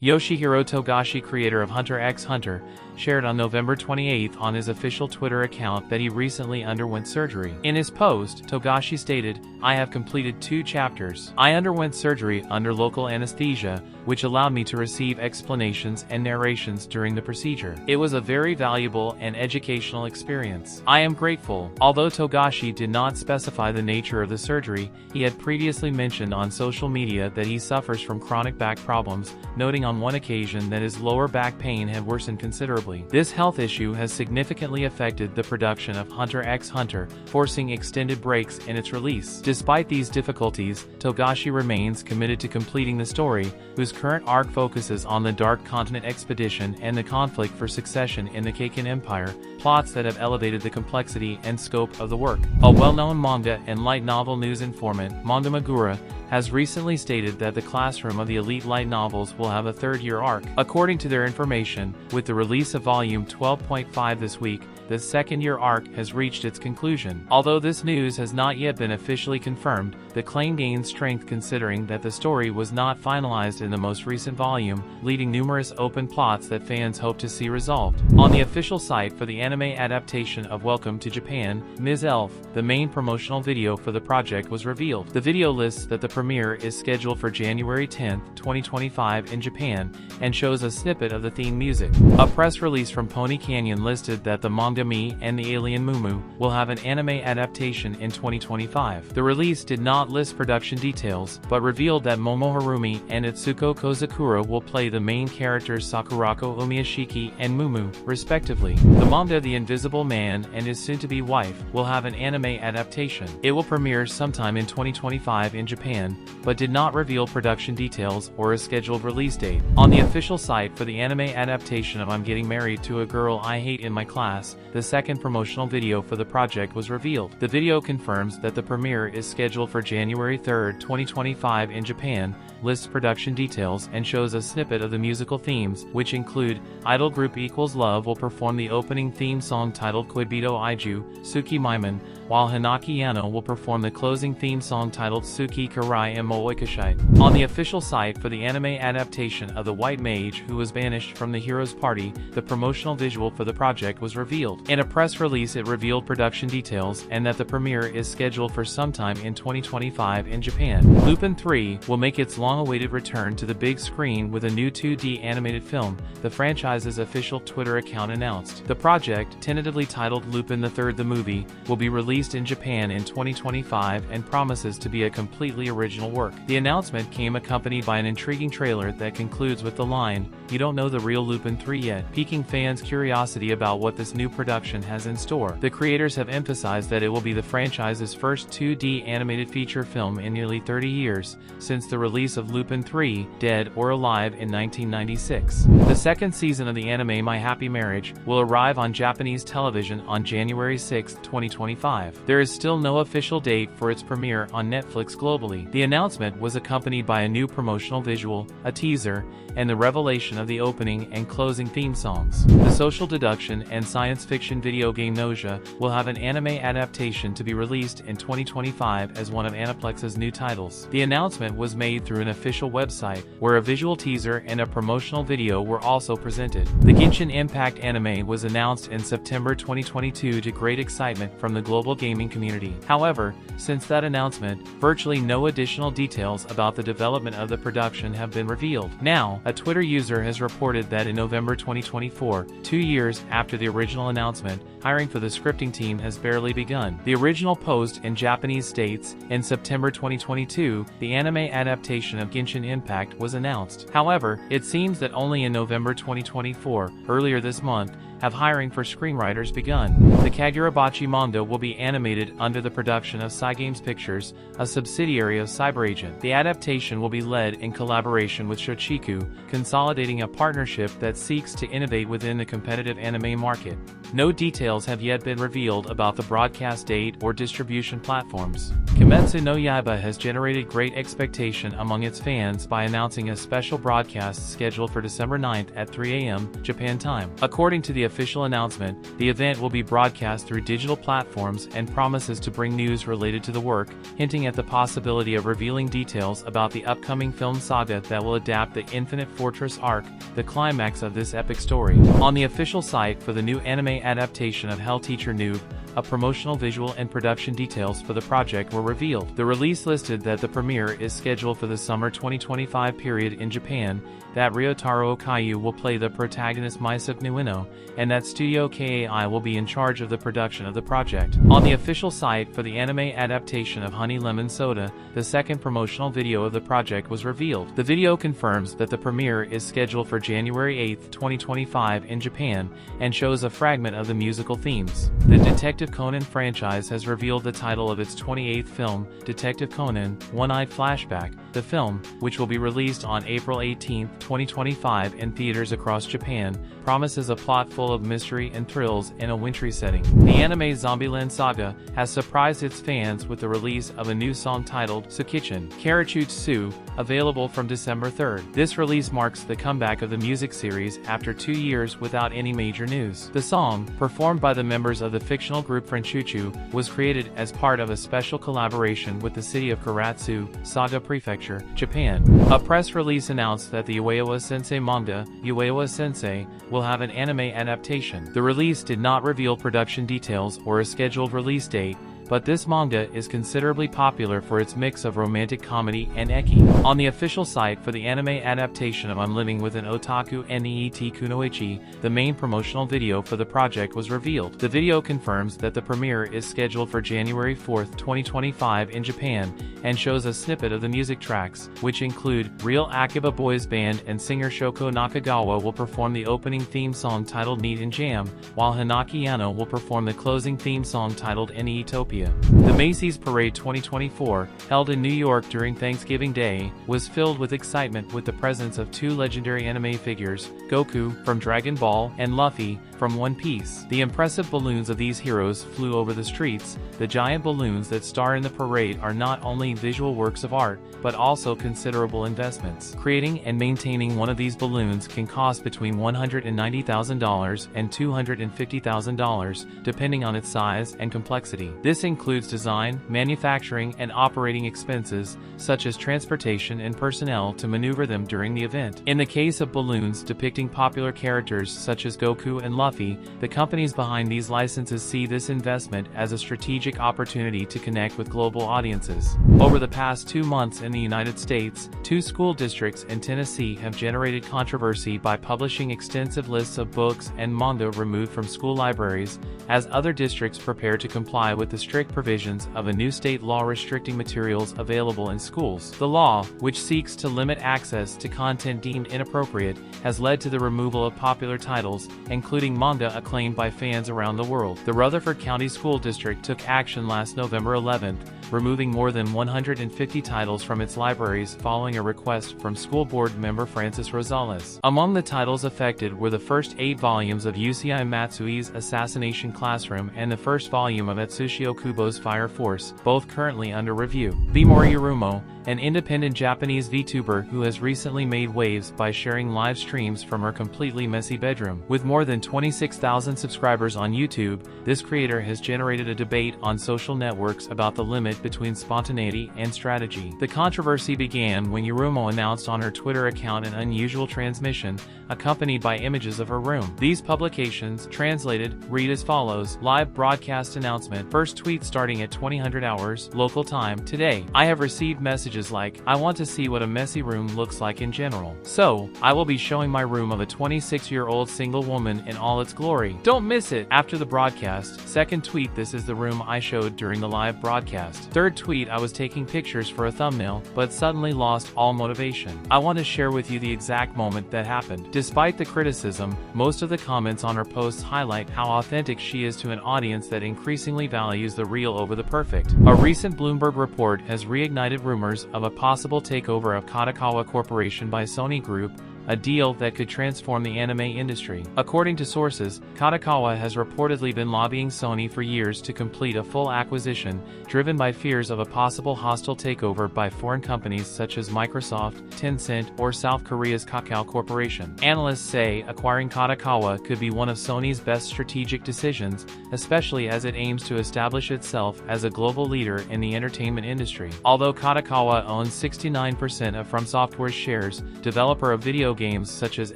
Yoshihiro Togashi, creator of Hunter x Hunter, shared on November 28 on his official Twitter account that he recently underwent surgery. In his post, Togashi stated, "I have completed 2 chapters. I underwent surgery under local anesthesia, which allowed me to receive explanations and narrations during the procedure. It was a very valuable and educational experience. I am grateful." Although Togashi did not specify the nature of the surgery, he had previously mentioned on social media that he suffers from chronic back problems, noting on one occasion that his lower back pain had worsened considerably. This health issue has significantly affected the production of Hunter x Hunter, forcing extended breaks in its release. Despite these difficulties, Togashi remains committed to completing the story, whose current arc focuses on the Dark Continent expedition and the conflict for succession in the Kaken Empire, plots that have elevated the complexity and scope of the work. A well-known manga and light novel news informant, Manga Magura, has recently stated that the classroom of the elite light novels will have a 3rd-year arc. According to their information, with the release of volume 12.5 this week, the 2nd-year arc has reached its conclusion. Although this news has not yet been officially confirmed, the claim gains strength considering that the story was not finalized in the most recent volume, leaving numerous open plots that fans hope to see resolved. On the official site for the anime adaptation of Welcome to Japan, Ms. Elf, the main promotional video for the project was revealed. The video lists that the premiere is scheduled for January 10, 2025 in Japan, and shows a snippet of the theme music. A press release from Pony Canyon listed that the manga Me and the Alien Mumu will have an anime adaptation in 2025. The release did not list production details, but revealed that Momo Harumi and Itsuko Kozakura will play the main characters Sakurako Umiyashiki and Mumu, respectively. The manga The Invisible Man and His Soon-to-Be Wife will have an anime adaptation. It will premiere sometime in 2025 in Japan, but did not reveal production details or a scheduled release date. On the official site for the anime adaptation of I'm Getting Married to a Girl I Hate in My Class, the 2nd promotional video for the project was revealed. The video confirms that the premiere is scheduled for January 3, 2025 in Japan, lists production details, and shows a snippet of the musical themes, which include Idol Group Equals Love will perform the opening theme song titled Koibito Aiju, Suki Maiman, while Hanaki Yano will perform the closing theme song titled Suki Karai and Moikashite. On the official site for the anime adaptation of The White Mage Who Was Banished from the Hero's Party, the promotional visual for the project was revealed. In a press release, it revealed production details and that the premiere is scheduled for sometime in 2025 in Japan. Lupin 3 will make its long-awaited return to the big screen with a new 2D animated film, the franchise's official Twitter account announced. The project, tentatively titled Lupin the Third the Movie, will be released in Japan in 2025 and promises to be a completely original work. The announcement came accompanied by an intriguing trailer that concludes with the line, "You don't know the real Lupin 3 yet," piquing fans' curiosity about what this new production has in store. The creators have emphasized that it will be the franchise's first 2D animated feature film in nearly 30 years, since the release of Lupin 3, Dead or Alive in 1996. The 2nd season of the anime My Happy Marriage will arrive on Japanese television on January 6, 2025. There is still no official date for its premiere on Netflix globally. The announcement was accompanied by a new promotional visual, a teaser, and the revelation of the opening and closing theme songs. The social deduction and science fiction video game Nausea will have an anime adaptation to be released in 2025 as one of Aniplex's new titles. The announcement was made through an official website, where a visual teaser and a promotional video were also presented. The Genshin Impact anime was announced in September 2022 to great excitement from the global gaming community. However, since that announcement, virtually no additional details about the development of the production have been revealed. Now, a Twitter user has reported that in November 2024, 2 years after the original announcement, hiring for the scripting team has barely begun. The original post in Japanese states, in September 2022, the anime adaptation of Genshin Impact was announced. However, it seems that only in November 2024, earlier this month, have hiring for screenwriters begun. The Kagurabachi manga will be animated under the production of Cygames Pictures, a subsidiary of CyberAgent. The adaptation will be led in collaboration with Shochiku, consolidating a partnership that seeks to innovate within the competitive anime market. No details have yet been revealed about the broadcast date or distribution platforms. Kimetsu no Yaiba has generated great expectation among its fans by announcing a special broadcast scheduled for December 9th at 3 a.m. Japan time. According to the official announcement, the event will be broadcast through digital platforms and promises to bring news related to the work, hinting at the possibility of revealing details about the upcoming film saga that will adapt the Infinite Fortress arc, the climax of this epic story. On the official site for the new anime adaptation of Hell Teacher Noob, a promotional visual and production details for the project were revealed. The release listed that the premiere is scheduled for the summer 2025 period in Japan, that Ryotaro Okayu will play the protagonist Maisuke Nuino, and that Studio KAI will be in charge of the production of the project. On the official site for the anime adaptation of Honey Lemon Soda, the second promotional video of the project was revealed. The video confirms that the premiere is scheduled for January 8, 2025 in Japan, and shows a fragment of the musical themes. The Detective Conan franchise has revealed the title of its 28th film, Detective Conan, One-Eyed Flashback. The film, which will be released on April 18, 2025 in theaters across Japan, promises a plot full of mystery and thrills in a wintry setting. The anime Zombieland Saga has surprised its fans with the release of a new song titled Tsukichin Karachuchi, available from December 3rd. This release marks the comeback of the music series after 2 years without any major news. The song, performed by the members of the fictional group Franchuchu, was created as part of a special collaboration with the city of Karatsu, Saga Prefecture, Japan. A press release announced that the Uewa Sensei manga, Uewa Sensei, will have an anime adaptation. The release did not reveal production details or a scheduled release date, but this manga is considerably popular for its mix of romantic comedy and eki. On the official site for the anime adaptation of I'm Living with an Otaku Neet Kunoichi, the main promotional video for the project was revealed. The video confirms that the premiere is scheduled for January 4, 2025 in Japan, and shows a snippet of the music tracks, which include Real Akiba Boys Band and singer Shoko Nakagawa will perform the opening theme song titled Neat and Jam, while Hinaki Yano will perform the closing theme song titled Neetopia. The Macy's Parade 2024, held in New York during Thanksgiving Day, was filled with excitement with the presence of two legendary anime figures, Goku from Dragon Ball and Luffy from One Piece. The impressive balloons of these heroes flew over the streets. The giant balloons that star in the parade are not only visual works of art, but also considerable investments. Creating and maintaining one of these balloons can cost between $190,000 and $250,000, depending on its size and complexity. This includes design, manufacturing, and operating expenses, such as transportation and personnel to maneuver them during the event. In the case of balloons depicting popular characters such as Goku and Luffy, the companies behind these licenses see this investment as a strategic opportunity to connect with global audiences. Over the past 2 months in the United States, 2 school districts in Tennessee have generated controversy by publishing extensive lists of books and manga removed from school libraries, as other districts prepare to comply with the strict provisions of a new state law restricting materials available in schools. The law, which seeks to limit access to content deemed inappropriate, has led to the removal of popular titles, including manga acclaimed by fans around the world. The Rutherford County School District took action last November 11th, removing more than 150 titles from its libraries following a request from school board member Francis Rosales. Among the titles affected were the first 8 volumes of Yusei Matsui's Assassination Classroom and the first volume of Atsushio Kubo's Fire Force, both currently under review. Beamori Yurumo, an independent Japanese VTuber who has recently made waves by sharing live streams from her completely messy bedroom. With more than 26,000 subscribers on YouTube, this creator has generated a debate on social networks about the limit between spontaneity and strategy. The controversy began when Yurumo announced on her Twitter account an unusual transmission, accompanied by images of her room. These publications, translated, read as follows: live broadcast announcement, first tweet starting at 2000 hours, local time, today. I have received messages like, I want to see what a messy room looks like in general. So, I will be showing my room of a 26-year-old single woman in all its glory. Don't miss it! After the broadcast, second tweet, this is the room I showed during the live broadcast. Third tweet, I was taking pictures for a thumbnail, but suddenly lost all motivation. I want to share with you the exact moment that happened. Despite the criticism, most of the comments on her posts highlight how authentic she is to an audience that increasingly values the real over the perfect. A recent Bloomberg report has reignited rumors of a possible takeover of Kadokawa Corporation by Sony Group, a deal that could transform the anime industry. According to sources, Kadokawa has reportedly been lobbying Sony for years to complete a full acquisition, driven by fears of a possible hostile takeover by foreign companies such as Microsoft, Tencent, or South Korea's Kadokawa Corporation. Analysts say acquiring Kadokawa could be one of Sony's best strategic decisions, especially as it aims to establish itself as a global leader in the entertainment industry. Although Kadokawa owns 69% of From Software's shares, developer of video games such as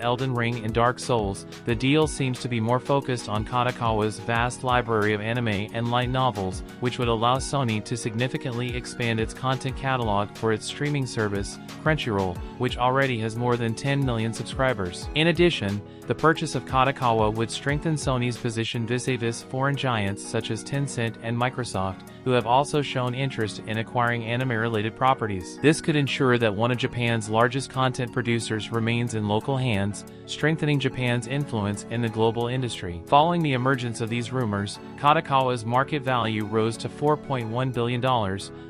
Elden Ring and Dark Souls, the deal seems to be more focused on Kadokawa's vast library of anime and light novels, which would allow Sony to significantly expand its content catalog for its streaming service, Crunchyroll, which already has more than 10 million subscribers. In addition, the purchase of Kadokawa would strengthen Sony's position vis-a-vis foreign giants such as Tencent and Microsoft, who have also shown interest in acquiring anime-related properties. This could ensure that one of Japan's largest content producers remains in local hands, strengthening Japan's influence in the global industry. Following the emergence of these rumors, Kadokawa's market value rose to $4.1 billion,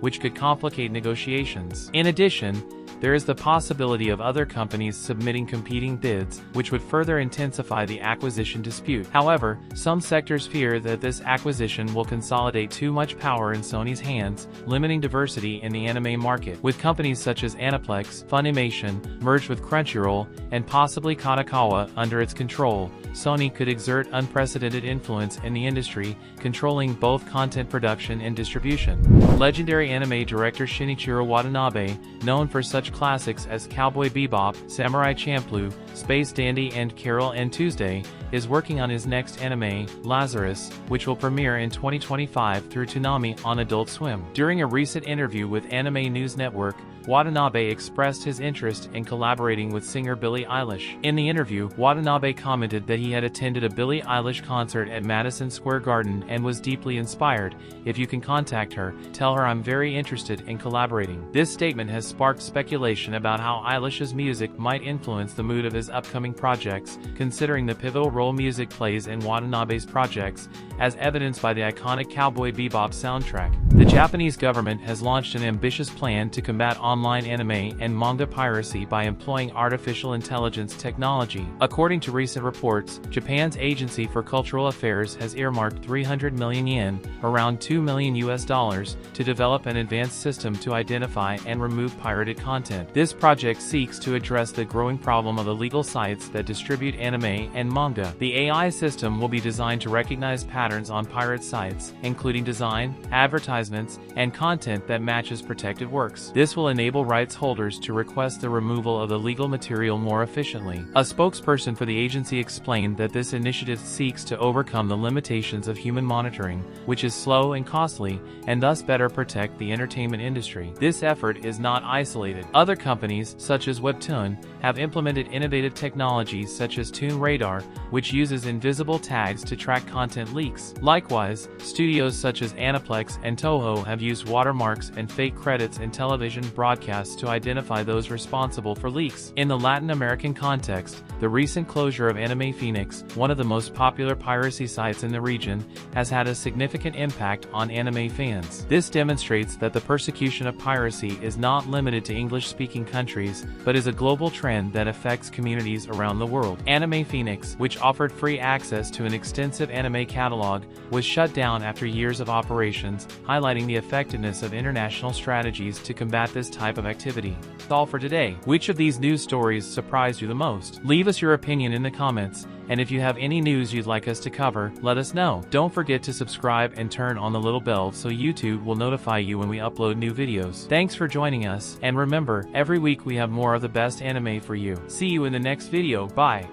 which could complicate negotiations. In addition, there is the possibility of other companies submitting competing bids, which would further intensify the acquisition dispute. However, some sectors fear that this acquisition will consolidate too much power in Sony's hands, limiting diversity in the anime market. With companies such as Aniplex, Funimation, merged with Crunchyroll, and possibly Kadokawa under its control, Sony could exert unprecedented influence in the industry, controlling both content production and distribution. Legendary anime director Shinichiro Watanabe, known for such classics as Cowboy Bebop, Samurai Champloo, Space Dandy and Carol and Tuesday, is working on his next anime, Lazarus, which will premiere in 2025 through Toonami on Adult Swim. During a recent interview with Anime News Network, Watanabe expressed his interest in collaborating with singer Billie Eilish. In the interview, Watanabe commented that he had attended a Billie Eilish concert at Madison Square Garden and was deeply inspired. "If you can contact her, tell her I'm very interested in collaborating." This statement has sparked speculation about how Eilish's music might influence the mood of his upcoming projects, considering the pivotal role music plays in Watanabe's projects, as evidenced by the iconic Cowboy Bebop soundtrack. The Japanese government has launched an ambitious plan to combat online anime and manga piracy by employing artificial intelligence technology. According to recent reports, Japan's Agency for Cultural Affairs has earmarked 300 million yen, around $2 million US, to develop an advanced system to identify and remove pirated content. This project seeks to address the growing problem of illegal sites that distribute anime and manga. The AI system will be designed to recognize patterns on pirate sites, including design, advertisements, and content that matches protected works. This will enable rights holders to request the removal of the legal material more efficiently. A spokesperson for the agency explained that this initiative seeks to overcome the limitations of human monitoring, which is slow and costly, and thus better protect the entertainment industry. This effort is not isolated. Other companies, such as Webtoon, have implemented innovative technologies such as Toon Radar, which uses invisible tags to track content leaks. Likewise, studios such as Aniplex and Toho have used watermarks and fake credits in television broadcasts to identify those responsible for leaks. In the Latin American context, the recent closure of Anime Phoenix, one of the most popular piracy sites in the region, has had a significant impact on anime fans. This demonstrates that the persecution of piracy is not limited to English-speaking countries, but is a global trend that affects communities around the world. Anime Phoenix, which offered free access to an extensive anime catalog, was shut down after years of operations, highlighting the effectiveness of international strategies to combat this type of activity. That's all for today. Which of these news stories surprised you the most? Leave us your opinion in the comments, and if you have any news you'd like us to cover, let us know. Don't forget to subscribe and turn on the little bell so YouTube will notify you when we upload new videos. Thanks for joining us, and remember, every week we have more of the best anime for you. See you in the next video. Bye.